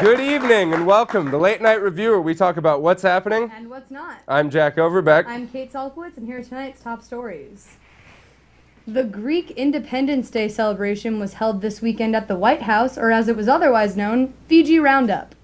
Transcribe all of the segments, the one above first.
Good evening and welcome to Late Night Review, where we talk about what's happening and what's not. I'm Jack Overbeck. I'm Kate Salkowitz, and here are tonight's top stories. The Greek Independence Day celebration was held this weekend at the White House, or as it was otherwise known, Fiji Roundup.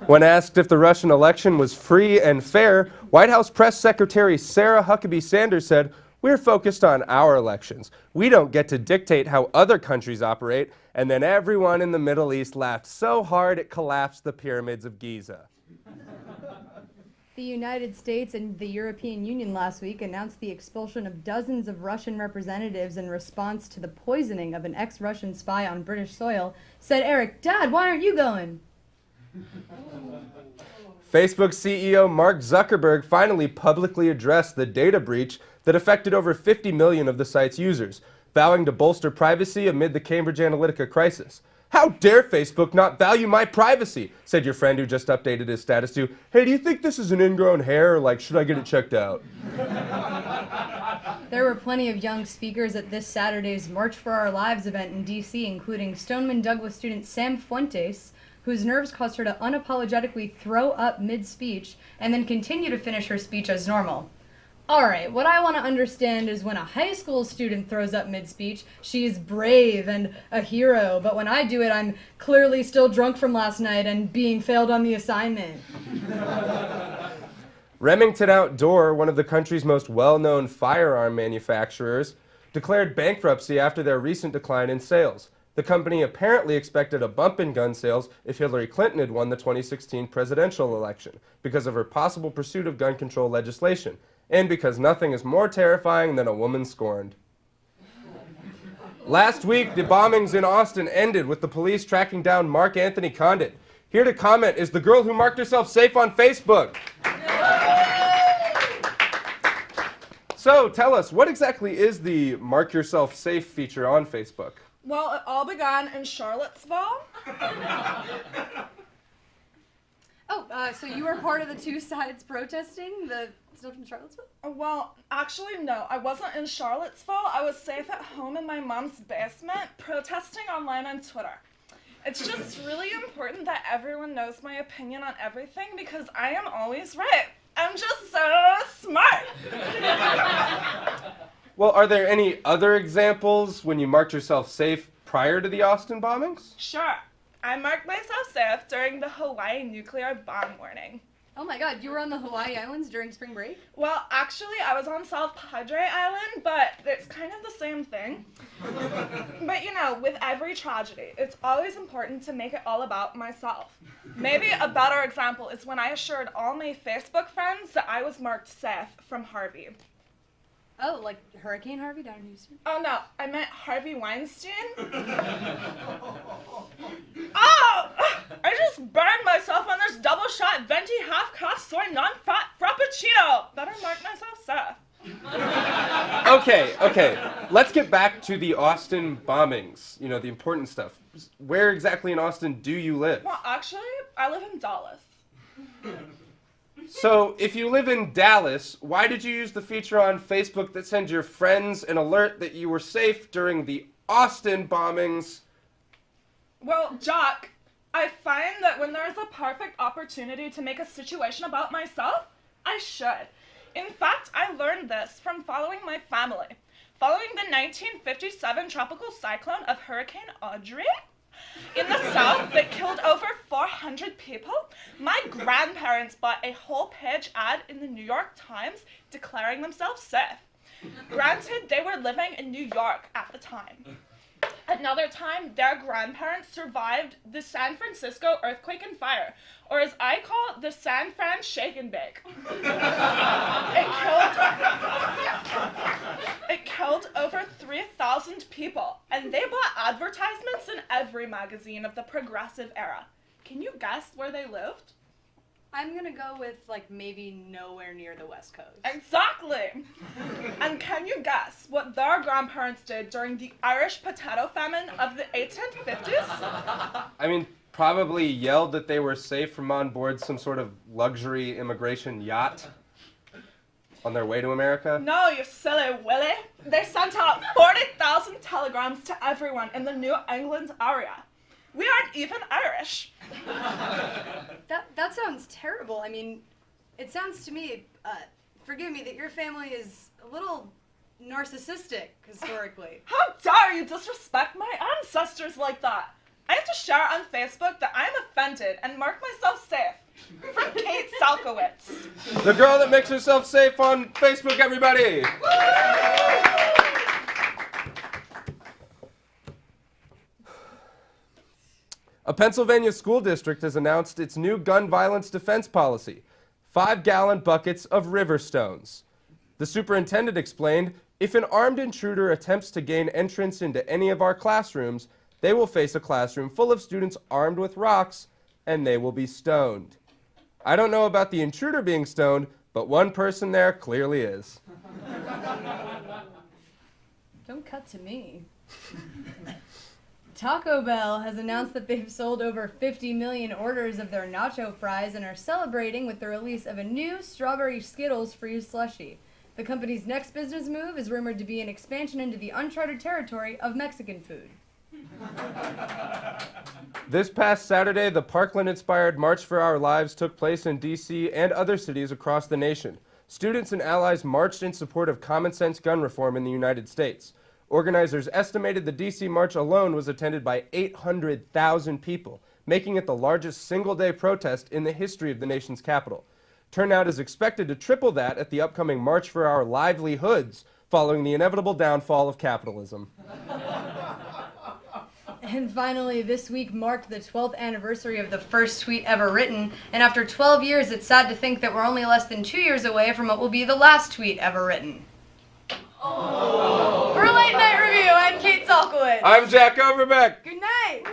When asked if the Russian election was free and fair, White House Press Secretary Sarah Huckabee Sanders said, "We're focused on our elections. We don't get to dictate how other countries operate." And then everyone in the Middle East laughed so hard it collapsed the pyramids of Giza. The United States and the European Union last week announced the expulsion of dozens of Russian representatives in response to the poisoning of an ex-Russian spy on British soil. Said Eric, "Dad, why aren't you going?" Facebook CEO Mark Zuckerberg finally publicly addressed the data breach that affected over 50 million of the site's users, vowing to bolster privacy amid the Cambridge Analytica crisis. "How dare Facebook not value my privacy?" said your friend who just updated his status to, "Hey, do you think this is an ingrown hair, or like, should I get it checked out?" There were plenty of young speakers at this Saturday's March for Our Lives event in D.C., including Stoneman Douglas student Sam Fuentes, whose nerves caused her to unapologetically throw up mid-speech and then continue to finish her speech as normal. Alright, what I want to understand is when a high school student throws up mid-speech, she's brave and a hero, but when I do it, I'm clearly still drunk from last night and being failed on the assignment. Remington Outdoor, one of the country's most well-known firearm manufacturers, declared bankruptcy after their recent decline in sales. The company apparently expected a bump in gun sales if Hillary Clinton had won the 2016 presidential election because of her possible pursuit of gun control legislation, and because nothing is more terrifying than a woman scorned. Last week, the bombings in Austin ended with the police tracking down Mark Anthony Condit. Here to comment is the girl who marked herself safe on Facebook. So tell us, what exactly is the Mark Yourself Safe feature on Facebook? Well, it all began in Charlottesville. So you were part of the two sides protesting the stuff in Charlottesville? Well, actually, no. I wasn't in Charlottesville. I was safe at home in my mom's basement, protesting online on Twitter. It's just really important that everyone knows my opinion on everything because I am always right. I'm just so smart. Well, are there any other examples when you marked yourself safe prior to the Austin bombings? Sure. I marked myself safe during the Hawaii nuclear bomb warning. Oh my god, you were on the Hawaii Islands during spring break? Well, actually, I was on South Padre Island, but it's kind of the same thing. But you know, with every tragedy, it's always important to make it all about myself. Maybe a better example is when I assured all my Facebook friends that I was marked safe from Harvey. Oh, like Hurricane Harvey down in Houston? Oh no, I meant Harvey Weinstein. Oh! I just burned myself on this double-shot venti half-caste soy non-fat frappuccino. Better mark myself safe. Okay. Let's get back to the Austin bombings. You know, the important stuff. Where exactly in Austin do you live? Well, actually, I live in Dallas. So, if you live in Dallas, why did you use the feature on Facebook that sends your friends an alert that you were safe during the Austin bombings? Well, Jack, I find that when there's a perfect opportunity to make a situation about myself, I should. In fact, I learned this from following my family. Following the 1957 tropical cyclone of Hurricane Audrey in the South that killed over 400 people, my grandparents bought a whole-page ad in the New York Times declaring themselves safe. Granted, they were living in New York at the time. Another time, their grandparents survived the San Francisco earthquake and fire, or as I call it, the San Fran shake and bake. It killed over 3,000 people, and they bought advertisements in every magazine of the progressive era. Can you guess where they lived? I'm gonna go with, like, maybe nowhere near the West Coast. Exactly! And can you guess what their grandparents did during the Irish potato famine of the 1850s? I mean, probably yelled that they were safe from on board some sort of luxury immigration yacht on their way to America? No, you silly Willy. They sent out 40,000 telegrams to everyone in the New England area. We aren't even Irish. That sounds terrible. I mean, it sounds to me, forgive me, that your family is a little narcissistic historically. How dare you disrespect my ancestors like that? I have to share on Facebook that I'm offended and mark myself safe. From Kate Salkowitz. The girl that makes herself safe on Facebook, everybody! A Pennsylvania school district has announced its new gun violence defense policy, 5-gallon buckets of river stones. The superintendent explained, if an armed intruder attempts to gain entrance into any of our classrooms, they will face a classroom full of students armed with rocks, and they will be stoned. I don't know about the intruder being stoned, but one person there clearly is. Don't cut to me. Taco Bell has announced that they've sold over 50 million orders of their nacho fries and are celebrating with the release of a new strawberry Skittles free slushie. The company's next business move is rumored to be an expansion into the uncharted territory of Mexican food. This past Saturday, the Parkland-inspired March for Our Lives took place in D.C. and other cities across the nation. Students and allies marched in support of common-sense gun reform in the United States. Organizers estimated the D.C. march alone was attended by 800,000 people, making it the largest single-day protest in the history of the nation's capital. Turnout is expected to triple that at the upcoming March for Our Livelihoods, following the inevitable downfall of capitalism. And finally, this week marked the 12th anniversary of the first tweet ever written, and after 12 years, it's sad to think that we're only less than 2 years away from what will be the last tweet ever written. Oh. For Late Night Review, I'm Kate Salkowitz. I'm Jack Overbeck. Good night.